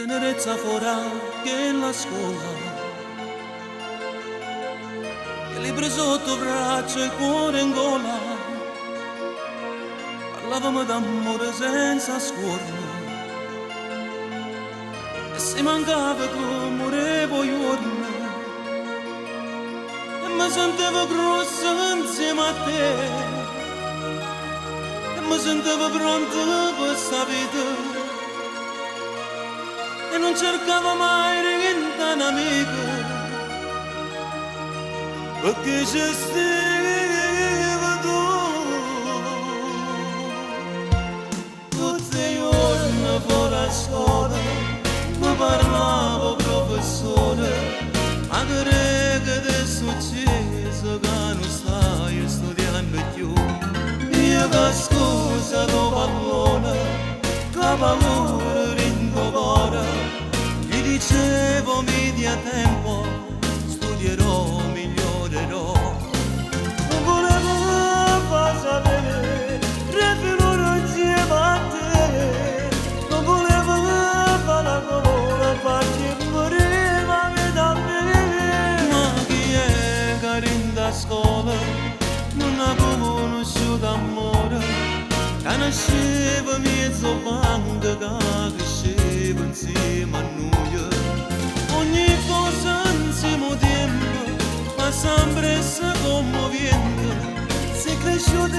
tenerezza fora che la scuola, che libri sotto braccio e il cuore in gola, parlavamo d'amore senza scorno, e se mancava tu morevo giorno, e mi sentivo grosso insieme a te, e mi sentivo pronto per sta vita. E non cercavo mai niente un'amica, perché ci stava tu. Tutti i giorni fuori a scuola mi parlavo professore, ma che ti è successo che non stai studiando più? Io che scusa tu pallone, che paura in tuo cuore. Gli dicevo mi dia tempo, studierò, migliorerò. Non volevo far sapere, prefero insieme a te. Non volevo fare la colonna, farti morire da me. Ma chi è che a scuola non avevo conosciuto amore, che nasceva mezzo banda, che cresceva insieme a noi. Ogni cosa insieme tempo, ma sempre se commovente, se cresciuto